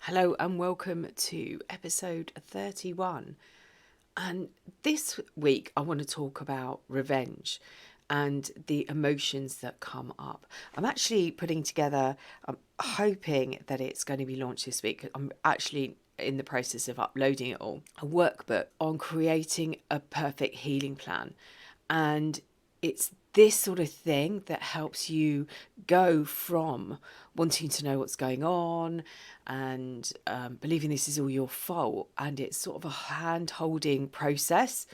Hello and welcome to episode 31. And this week I want to talk about revenge and the emotions that come up. I'm actually I'm hoping that it's going to be launched this week. I'm actually in the process of uploading it all, a workbook on creating a perfect healing plan. And it's this sort of thing that helps you go from wanting to know what's going on and believing this is all your fault. And it's sort of a hand-holding process.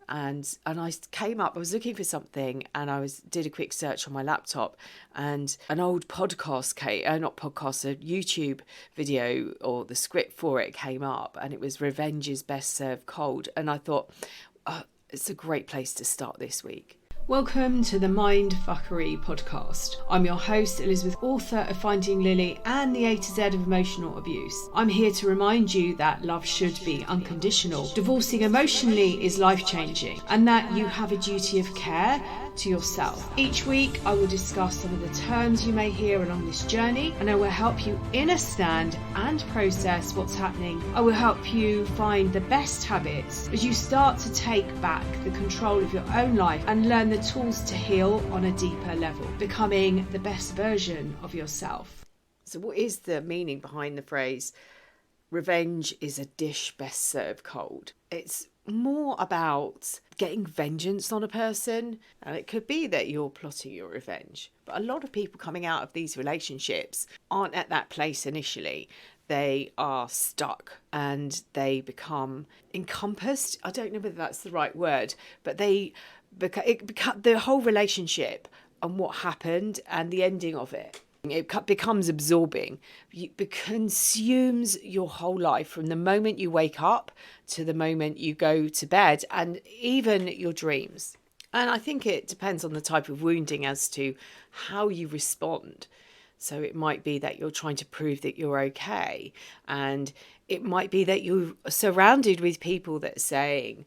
And I was looking for something and did a quick search on my laptop, and an old podcast a YouTube video or the script for it came up, and it was Revenge is Best Served Cold. And I thought, it's a great place to start this week. Welcome to the MINDFUCKERY Podcast. I'm your host, Elizabeth, author of Finding Lily and the A to Z of emotional abuse. I'm here to remind you that love should be unconditional. Divorcing emotionally is life-changing, and that you have a duty of care to yourself. Each week, I will discuss some of the terms you may hear along this journey, and I will help you understand and process what's happening. I will help you find the best habits as you start to take back the control of your own life and learn the tools to heal on a deeper level, becoming the best version of yourself. So what is the meaning behind the phrase, revenge is a dish best served cold? It's more about getting vengeance on a person, and it could be that you're plotting your revenge. But a lot of people coming out of these relationships aren't at that place initially. They are stuck and they become encompassed. I don't know whether that's the right word, but the whole relationship and what happened and the ending of it. It becomes absorbing. It consumes your whole life from the moment you wake up to the moment you go to bed, and even your dreams. And I think it depends on the type of wounding as to how you respond. So it might be that you're trying to prove that you're okay. And it might be that you're surrounded with people that are saying,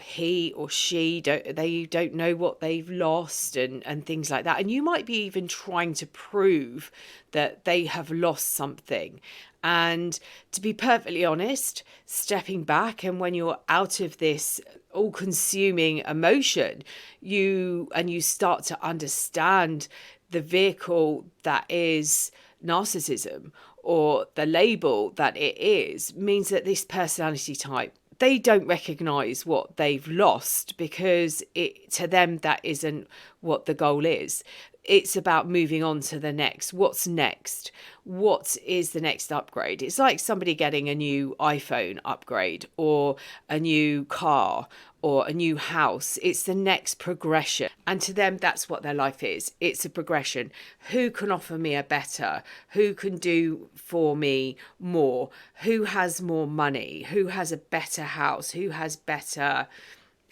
he or she don't know what they've lost and things like that, and you might be even trying to prove that they have lost something. And to be perfectly honest, stepping back, and when you're out of this all-consuming emotion, you start to understand the vehicle that is narcissism, or the label that it is, means that this personality type, they don't recognise what they've lost, because to them that isn't what the goal is. It's about moving on to the next. What's next? What is the next upgrade? It's like somebody getting a new iPhone upgrade, or a new car, or a new house. It's the next progression. And to them, that's what their life is. It's a progression. Who can offer me a better? Who can do for me more? Who has more money? Who has a better house? Who has better,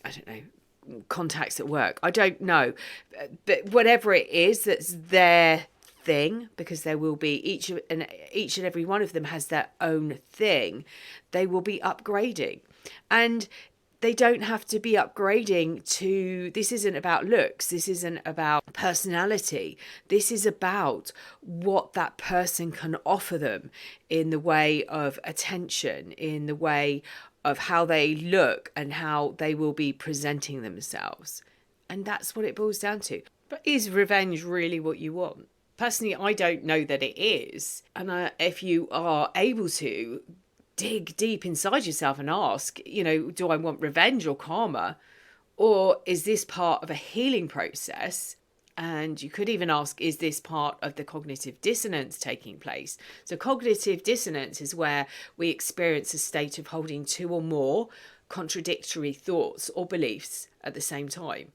I don't know, contacts at work? I don't know. But whatever it is that's their thing, because there will be each and every one of them has their own thing, they will be upgrading. And they don't have to be upgrading to, this isn't about looks, this isn't about personality, this is about what that person can offer them in the way of attention, in the way of how they look and how they will be presenting themselves. And that's what it boils down to. But is revenge really what you want? Personally, I don't know that it is. And if you are able to dig deep inside yourself and ask, do I want revenge or karma? Or is this part of a healing process? And you could even ask, is this part of the cognitive dissonance taking place? So cognitive dissonance is where we experience a state of holding two or more contradictory thoughts or beliefs at the same time.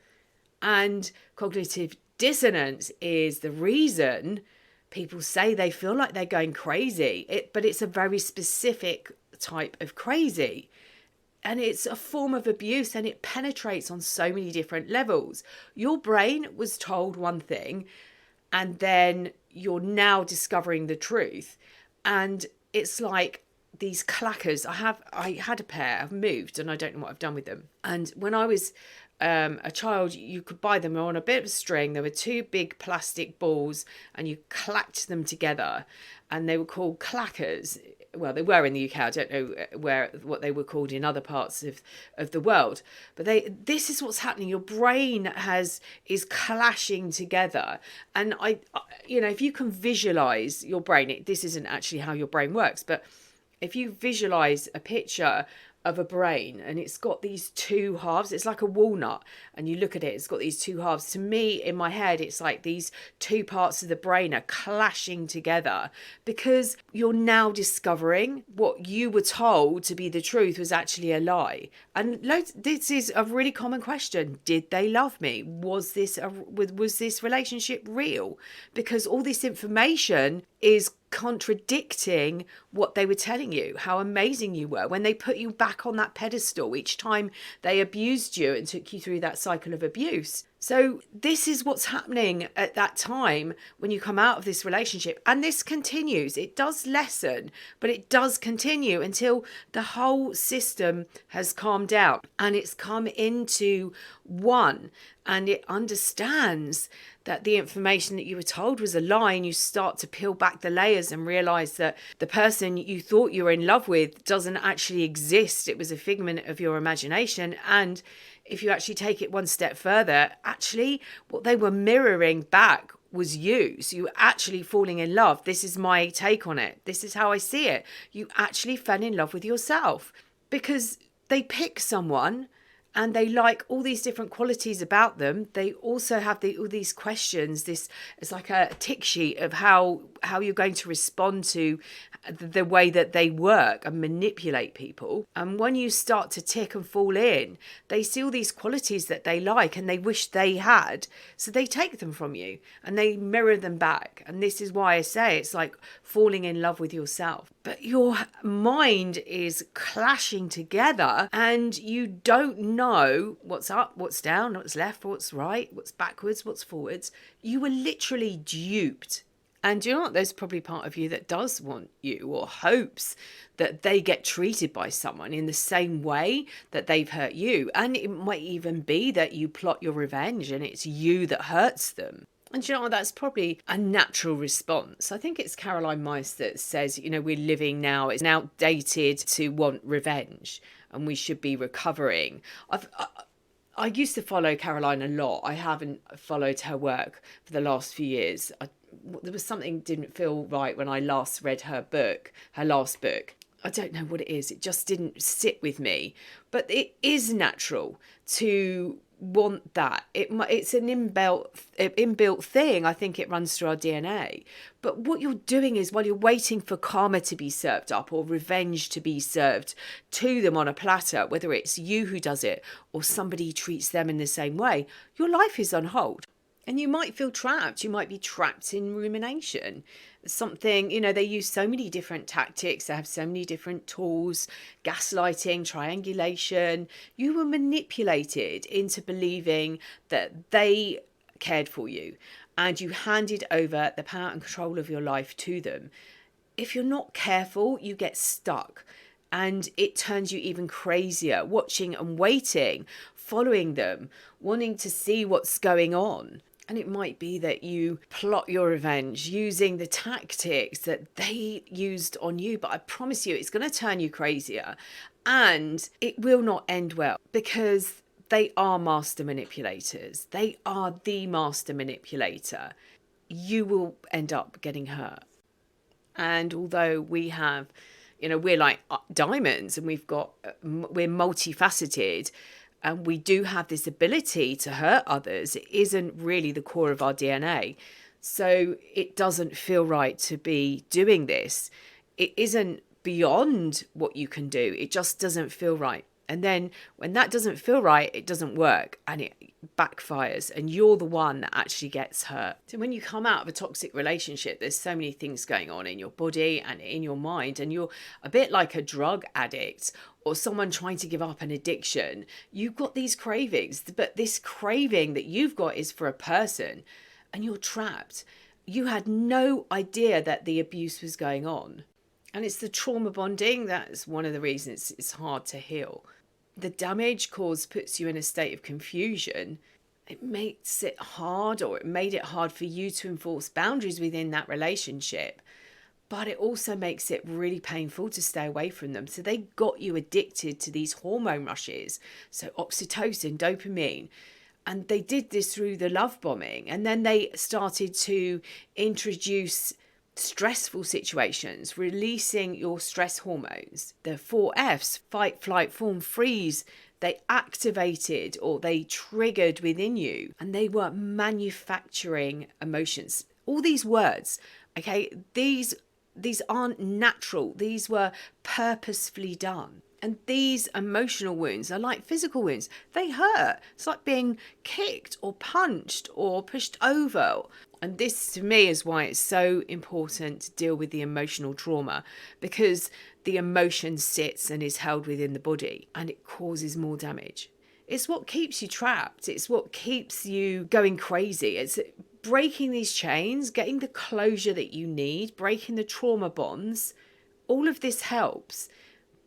And cognitive dissonance is the reason people say they feel like they're going crazy, but it's a very specific type of crazy. And it's a form of abuse, and it penetrates on so many different levels. Your brain was told one thing, and then you're now discovering the truth. And it's like these clackers. I had a pair, I've moved, and I don't know what I've done with them. And when I was a child, you could buy them on a bit of a string. There were two big plastic balls and you clacked them together, and they were called clackers. Well, they were in the UK. I don't know what they were called in other parts of the world. But this is what's happening. Your brain is clashing together. And if you can visualize your brain, this isn't actually how your brain works, but if you visualize a picture of a brain and it's got these two halves, it's like a walnut, and you look at it, it's got these two halves. To me, in my head, it's like these two parts of the brain are clashing together, because you're now discovering what you were told to be the truth was actually a lie. And this is a really common question. Did they love me? Was this relationship real? Because all this information is contradicting what they were telling you, how amazing you were, when they put you back on that pedestal each time they abused you and took you through that cycle of abuse. So this is what's happening at that time when you come out of this relationship. And this continues. It does lessen, but it does continue until the whole system has calmed down and it's come into one, and it understands that the information that you were told was a lie, and you start to peel back the layers and realize that the person you thought you were in love with doesn't actually exist. It was a figment of your imagination. And if you actually take it one step further, actually what they were mirroring back was you. So you were actually falling in love. This is my take on it. This is how I see it. You actually fell in love with yourself, because they pick someone and they like all these different qualities about them. They also have all these questions. It's like a tick sheet of how you're going to respond to the way that they work and manipulate people. And when you start to tick and fall in, they see all these qualities that they like and they wish they had. So they take them from you and they mirror them back. And this is why I say it's like falling in love with yourself. But your mind is clashing together and you don't know what's up, what's down, what's left, what's right, what's backwards, what's forwards. You were literally duped. And do you know what? There's probably part of you that does want you, or hopes that they get treated by someone in the same way that they've hurt you. And it might even be that you plot your revenge and it's you that hurts them. And do you know what? That's probably a natural response. I think it's Caroline Myss that says, we're living now, it's now outdated to want revenge and we should be recovering. I used to follow Caroline a lot. I haven't followed her work for the last few years. There was something didn't feel right when I last read her last book. I don't know what it is. It just didn't sit with me. But it is natural to want that. It's an inbuilt thing. I think it runs through our DNA. But what you're doing is, while you're waiting for karma to be served up or revenge to be served to them on a platter, whether it's you who does it or somebody treats them in the same way, your life is on hold. And you might feel trapped. You might be trapped in rumination. Something, they use so many different tactics. They have so many different tools, gaslighting, triangulation. You were manipulated into believing that they cared for you, and you handed over the power and control of your life to them. If you're not careful, you get stuck. And it turns you even crazier, watching and waiting, following them, wanting to see what's going on. And it might be that you plot your revenge using the tactics that they used on you. But I promise you, it's going to turn you crazier. And it will not end well, because they are master manipulators. They are the master manipulator. You will end up getting hurt. And although we have, we're like diamonds and we're multifaceted, and we do have this ability to hurt others, it isn't really the core of our DNA. So it doesn't feel right to be doing this. It isn't beyond what you can do. It just doesn't feel right. And then when that doesn't feel right, it doesn't work and it backfires, and you're the one that actually gets hurt. So when you come out of a toxic relationship, there's so many things going on in your body and in your mind, and you're a bit like a drug addict or someone trying to give up an addiction. You've got these cravings, but this craving that you've got is for a person, and you're trapped. You had no idea that the abuse was going on. And it's the trauma bonding that's one of the reasons it's hard to heal. the damage caused puts you in a state of confusion, it makes it hard, or it made it hard for you to enforce boundaries within that relationship. But it also makes it really painful to stay away from them. So they got you addicted to these hormone rushes. So oxytocin, dopamine. And they did this through the love bombing. And then they started to introduce stressful situations, releasing your stress hormones. The 4Fs, fight, flight, fawn, freeze, they activated or they triggered within you, and they were manufacturing emotions. All these words, okay, these aren't natural. These were purposefully done. And these emotional wounds are like physical wounds. They hurt. It's like being kicked or punched or pushed over. And this, to me, is why it's so important to deal with the emotional trauma, because the emotion sits and is held within the body and it causes more damage. It's what keeps you trapped. It's what keeps you going crazy. It's breaking these chains, getting the closure that you need, breaking the trauma bonds. All of this helps.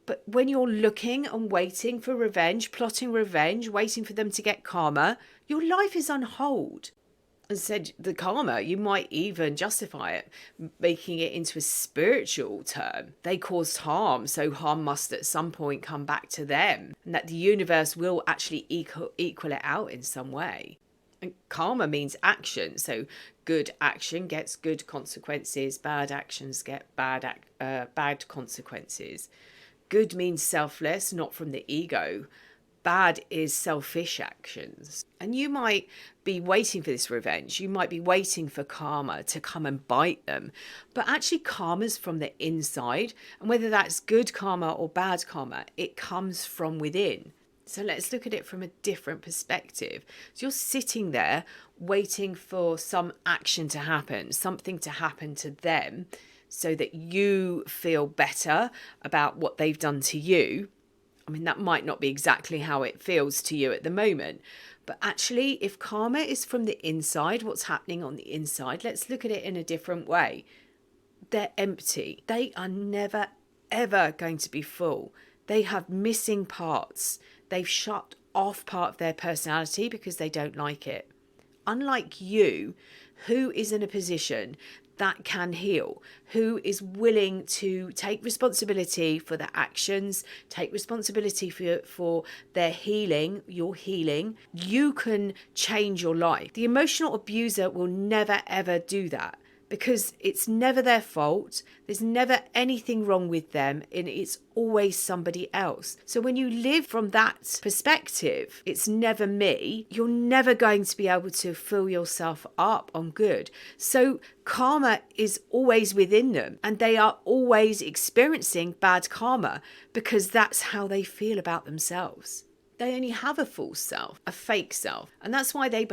But when you're looking and waiting for revenge, plotting revenge, waiting for them to get karma, your life is on hold. And said the karma, you might even justify it, making it into a spiritual term. They caused harm, so harm must at some point come back to them, and that the universe will actually equal it out in some way. And karma means action, so good action gets good consequences, bad actions get bad consequences. Good means selfless, not from the ego. Bad is selfish actions. And you might be waiting for this revenge. You might be waiting for karma to come and bite them. But actually karma's from the inside. And whether that's good karma or bad karma, it comes from within. So let's look at it from a different perspective. So you're sitting there waiting for some action to happen, something to happen to them, so that you feel better about what they've done to you. I mean, that might not be exactly how it feels to you at the moment. But actually, if karma is from the inside, what's happening on the inside, let's look at it in a different way. They're empty. They are never, ever going to be full. They have missing parts. They've shut off part of their personality because they don't like it. Unlike you, who is in a position that can heal, who is willing to take responsibility for their actions, take responsibility for their healing, your healing, you can change your life. The emotional abuser will never, ever do that, because it's never their fault. There's never anything wrong with them, and it's always somebody else. So when you live from that perspective, it's never me, you're never going to be able to fill yourself up on good. So karma is always within them, and they are always experiencing bad karma because that's how they feel about themselves. They only have a false self, a fake self. And that's why they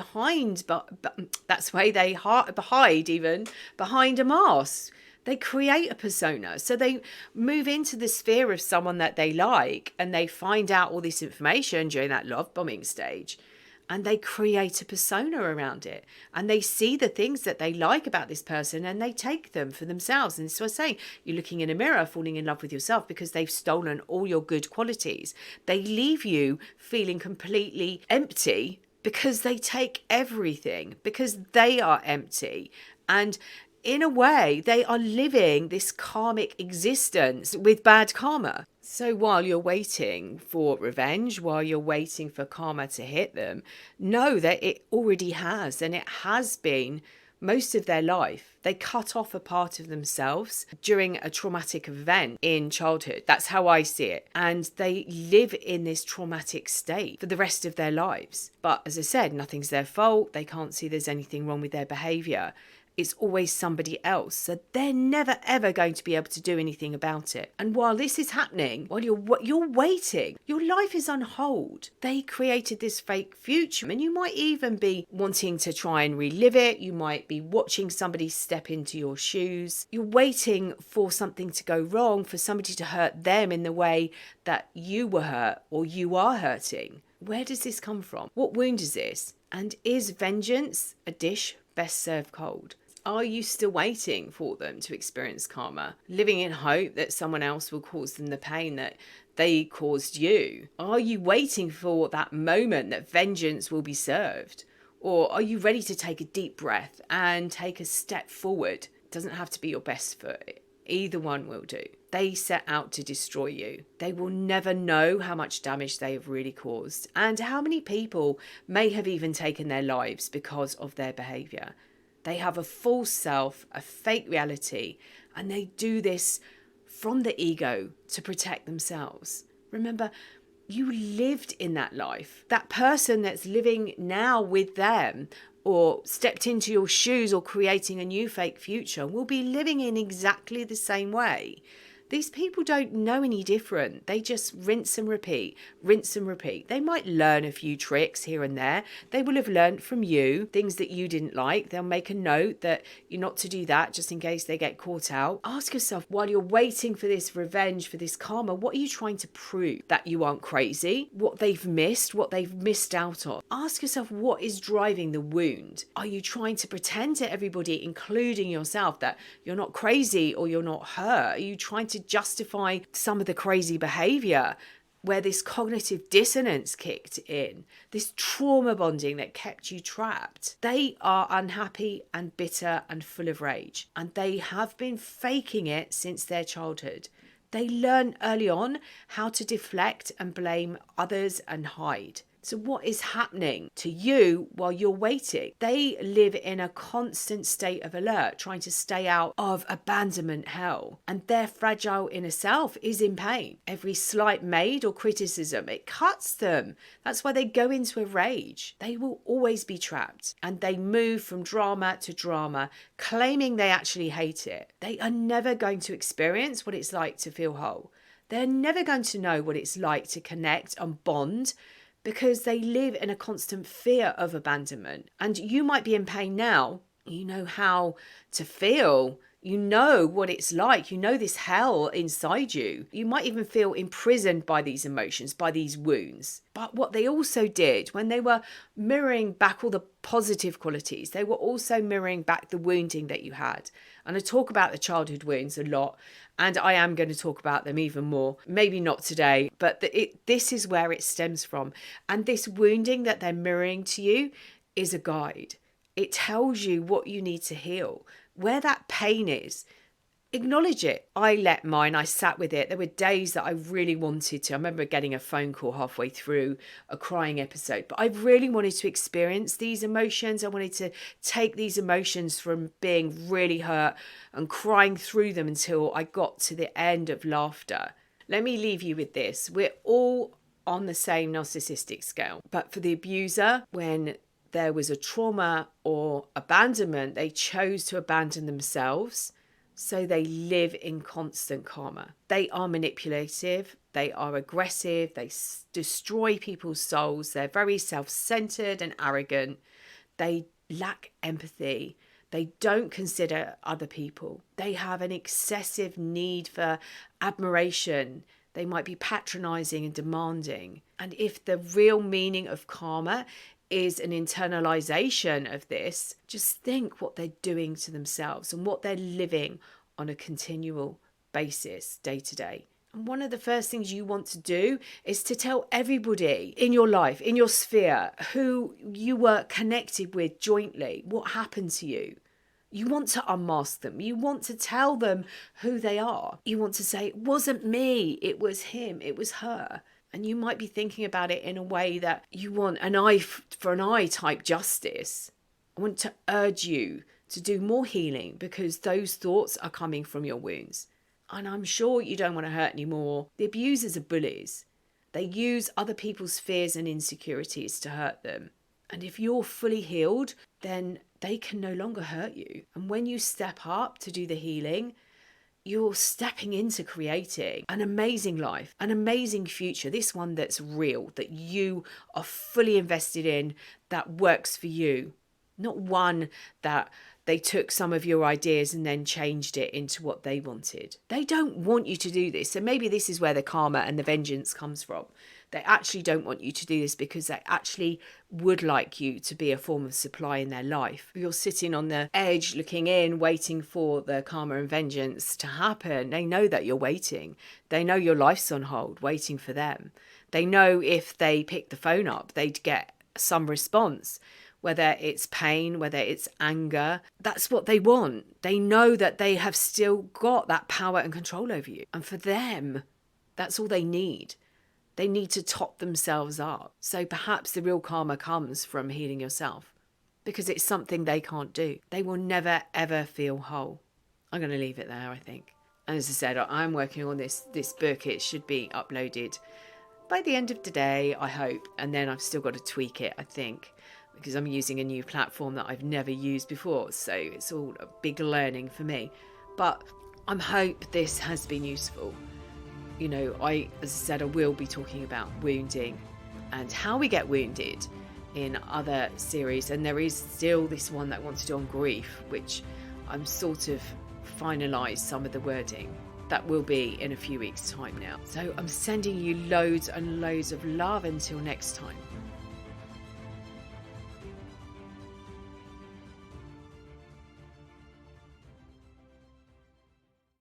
hide even behind a mask. They create a persona. So they move into the sphere of someone that they like, and they find out all this information during that love bombing stage. And they create a persona around it. And they see the things that they like about this person, and they take them for themselves. And so I say, you're looking in a mirror, falling in love with yourself, because they've stolen all your good qualities. They leave you feeling completely empty because they take everything, because they are empty. And in a way, they are living this karmic existence with bad karma. So while you're waiting for revenge, while you're waiting for karma to hit them, know that it already has, and it has been most of their life. They cut off a part of themselves during a traumatic event in childhood. That's how I see it. And they live in this traumatic state for the rest of their lives. But as I said, nothing's their fault. They can't see there's anything wrong with their behaviour. It's always somebody else. So they're never, ever going to be able to do anything about it. And while this is happening, while you're waiting, your life is on hold. They created this fake future, and you might even be wanting to try and relive it. You might be watching somebody step into your shoes. You're waiting for something to go wrong, for somebody to hurt them in the way that you were hurt or you are hurting. Where does this come from? What wound is this? And is vengeance a dish best served cold? Are you still waiting for them to experience karma? Living in hope that someone else will cause them the pain that they caused you? Are you waiting for that moment that vengeance will be served? Or are you ready to take a deep breath and take a step forward? It doesn't have to be your best foot. Either one will do. They set out to destroy you. They will never know how much damage they have really caused and how many people may have even taken their lives because of their behaviour. They have a false self, a fake reality, and they do this from the ego to protect themselves. Remember, you lived in that life. That person that's living now with them or stepped into your shoes or creating a new fake future will be living in exactly the same way. These people don't know any different. They just rinse and repeat, rinse and repeat. They might learn a few tricks here and there. They will have learned from you things that you didn't like. They'll make a note that you're not to do that just in case they get caught out. Ask yourself, while you're waiting for this revenge, for this karma, what are you trying to prove? That you aren't crazy? What they've missed? What they've missed out on? Ask yourself, what is driving the wound? Are you trying to pretend to everybody, including yourself, that you're not crazy or you're not hurt? Are you trying to justify some of the crazy behavior where this cognitive dissonance kicked in, this trauma bonding that kept you trapped? They are unhappy and bitter and full of rage, and they have been faking it since their childhood. They learn early on how to deflect and blame others and hide. So what is happening to you while you're waiting? They live in a constant state of alert, trying to stay out of abandonment hell. And their fragile inner self is in pain. Every slight made or criticism, it cuts them. That's why they go into a rage. They will always be trapped. And they move from drama to drama, claiming they actually hate it. They are never going to experience what it's like to feel whole. They're never going to know what it's like to connect and bond, because they live in a constant fear of abandonment. And you might be in pain now. You know how to feel. You know what it's like. You know this hell inside you. You might even feel imprisoned by these emotions, by these wounds. But what they also did when they were mirroring back all the positive qualities, they were also mirroring back the wounding that you had. And I talk about the childhood wounds a lot, and I am going to talk about them even more. Maybe not today, but this is where it stems from. And this wounding that they're mirroring to you is a guide. It tells you what you need to heal, where that pain is. Acknowledge it. I sat with it. There were days that I really wanted to. I remember getting a phone call halfway through a crying episode, but I really wanted to experience these emotions. I wanted to take these emotions from being really hurt and crying through them until I got to the end of laughter. Let me leave you with this. We're all on the same narcissistic scale, but for the abuser, when there was a trauma or abandonment, they chose to abandon themselves. So they live in constant karma. They are manipulative. They are aggressive. They destroy people's souls. They're very self-centered and arrogant. They lack empathy. They don't consider other people. They have an excessive need for admiration. They might be patronizing and demanding. And if the real meaning of karma is an internalization of this, just think what they're doing to themselves and what they're living on a continual basis, day to day. And one of the first things you want to do is to tell everybody in your life, in your sphere, who you were connected with jointly, what happened to you. You want to unmask them. You want to tell them who they are. You want to say, it wasn't me, it was him, it was her. And you might be thinking about it in a way that you want an eye for an eye type justice. I want to urge you to do more healing, because those thoughts are coming from your wounds. And I'm sure you don't want to hurt anymore. The abusers are bullies. They use other people's fears and insecurities to hurt them. And if you're fully healed, then they can no longer hurt you. And when you step up to do the healing, you're stepping into creating an amazing life, an amazing future, this one that's real, that you are fully invested in, that works for you. Not one that they took some of your ideas and then changed it into what they wanted. They don't want you to do this. So maybe this is where the karma and the vengeance comes from. They actually don't want you to do this because they actually would like you to be a form of supply in their life. You're sitting on the edge, looking in, waiting for the karma and vengeance to happen. They know that you're waiting. They know your life's on hold, waiting for them. They know if they pick the phone up, they'd get some response. Whether it's pain, whether it's anger, that's what they want. They know that they have still got that power and control over you. And for them, that's all they need. They need to top themselves up. So perhaps the real karma comes from healing yourself, because it's something they can't do. They will never, ever feel whole. I'm going to leave it there, I think. And as I said, I'm working on this book. It should be uploaded by the end of the day, I hope. And then I've still got to tweak it, I think, because I'm using a new platform that I've never used before. So it's all a big learning for me. But I hope this has been useful. You know, as I said, I will be talking about wounding and how we get wounded in other series. And there is still this one that I want to do on grief, which I'm sort of finalised some of the wording. That will be in a few weeks' time now. So I'm sending you loads and loads of love until next time.